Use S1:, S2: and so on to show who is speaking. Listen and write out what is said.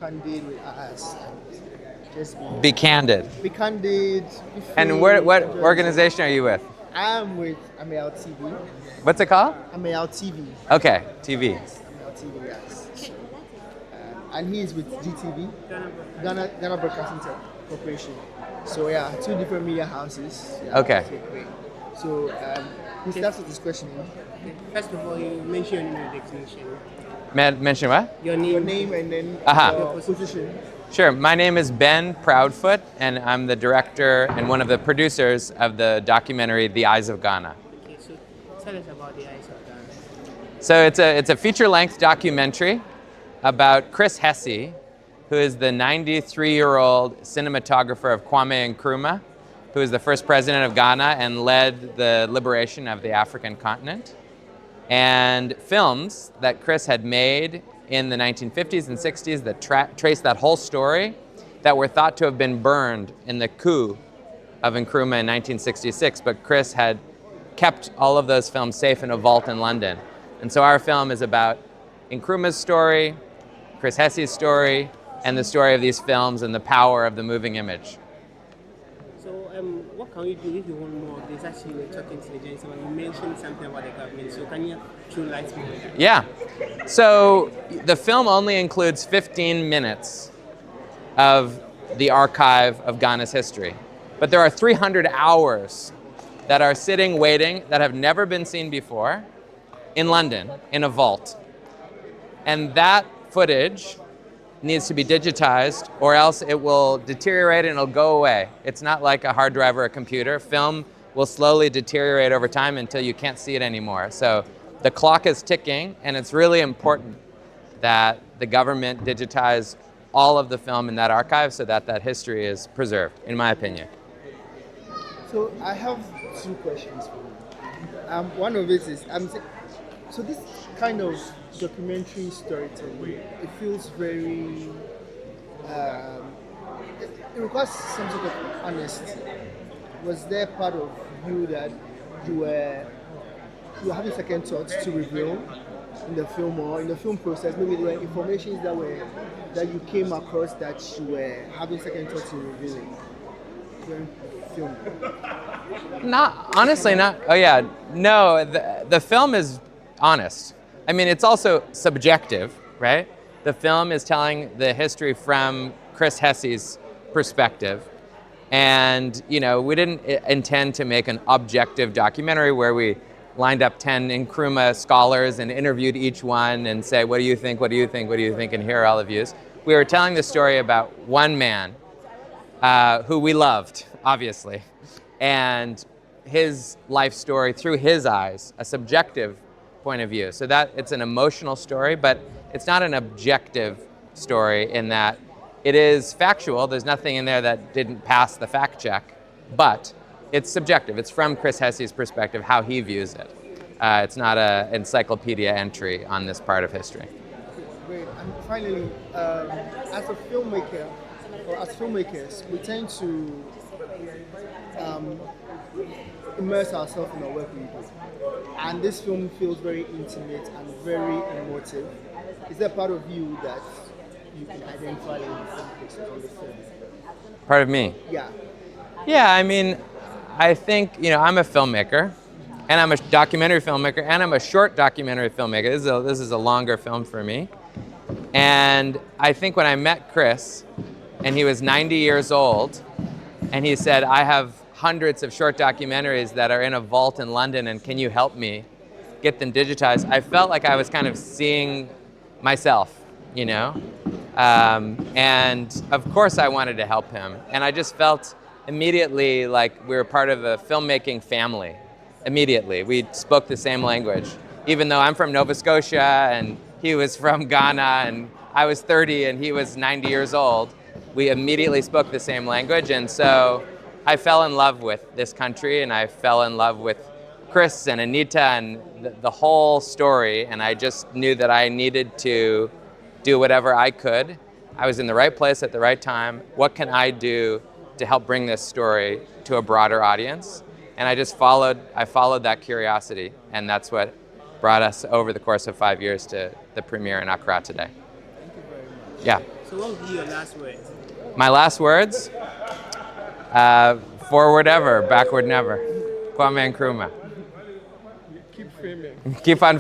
S1: candid with us and just
S2: Be candid.
S1: be candid, be
S2: And
S1: free,
S2: what
S1: enjoy yourself.
S2: organization are you with?
S1: I'm with Amal TV.
S2: What's it called?
S1: Amal TV.
S2: Okay, TV.
S1: Amal TV, yes. And he's with GTV, Ghana Broadcasting Corporation. So yeah, two different media houses. Yeah,
S2: Okay.
S1: so great. So he starts with his questioning.
S3: First of all, you mentioned your designation.
S2: Mention what?
S3: Your
S1: Your
S3: name.
S1: name and then
S2: Aha.
S1: your position.
S2: Sure. My name is Ben Proudfoot, and I'm the director and one of the producers of the documentary The Eyes of Ghana.
S3: Okay, so tell us about the Eyes of Ghana.
S2: So it's a feature-length documentary about Chris Hesse, who is the 93-year-old cinematographer of Kwame Nkrumah, who is the first president of Ghana and led the liberation of the African continent. And films that Chris had made in the 1950s and 60s that trace that whole story that were thought to have been burned in the coup of Nkrumah in 1966, but Chris had kept all of those films safe in a vault in London. And so our film is about Nkrumah's story, Chris Hesse's story, and the story of these films and the power of the moving image.
S3: So, what can we do if you want more of this? Actually, we were talking to the gentleman. You mentioned something about the government. So, can you throw light more on that?
S2: Yeah. So the film only includes 15 minutes of the archive of Ghana's history. But there are 300 hours that are sitting, waiting, that have never been seen before in London, in a vault. And that footage needs to be digitized, or else it will deteriorate and it'll go away. It's not like a hard drive or a computer. Film will slowly deteriorate over time until you can't see it anymore. So the clock is ticking, and it's really important that the government digitize all of the film in that archive so that that history is preserved, in my opinion.
S1: So I have two questions for you. One of it is, so this kind of documentary storytelling, it feels very, it requires some sort of honesty. Was there part of you that you were having second thoughts to reveal in the film, or in the film process? Maybe there were informations that you came across that you were having second thoughts in revealing during filming.
S2: Oh yeah, no, the film is honest. I mean, it's also subjective, right? The film is telling the history from Chris Hesse's perspective. And, you know, we didn't intend to make an objective documentary where we lined up 10 Nkrumah scholars and interviewed each one and say, what do you think, what do you think, what do you think, and here are all the views. We were telling the story about one man who we loved, obviously, and his life story through his eyes, a subjective point of view. So that it's an emotional story, but it's not an objective story in that it is factual. There's nothing in there that didn't pass the fact check, but it's subjective. It's from Chris Hesse's perspective, how he views it. It's not an encyclopedia entry on this part of history.
S1: Great. And finally, as a filmmaker, or as filmmakers, we tend to immerse ourselves in our work we do. And this film feels very intimate and very emotive. Is there part of you that you can identify in some places on the film?
S2: Part of me?
S1: Yeah.
S2: Yeah, I mean, I think, you know, I'm a filmmaker, and I'm a documentary filmmaker, and I'm a short documentary filmmaker. This is a longer film for me. And I think when I met Chris, and he was 90 years old, and he said, I have hundreds of short documentaries that are in a vault in London, and can you help me get them digitized? I felt like I was kind of seeing myself, you know? And of course I wanted to help him. And I just felt immediately like we were part of a filmmaking family. Immediately, we spoke the same language. Even though I'm from Nova Scotia and he was from Ghana and I was 30 and he was 90 years old, we immediately spoke the same language. And so I fell in love with this country, and I fell in love with Chris and Anita and the whole story, and I just knew that I needed to do whatever I could. I was in the right place at the right time. What can I do to help bring this story to a broader audience? And I followed that curiosity, and that's what brought us over the course of 5 years to the premiere in Accra today.
S1: Thank you very much.
S2: Yeah.
S3: So what would be your last words?
S2: My last words? Forward ever, backward never. Kwame Nkrumah.
S1: Keep framing.
S2: Keep on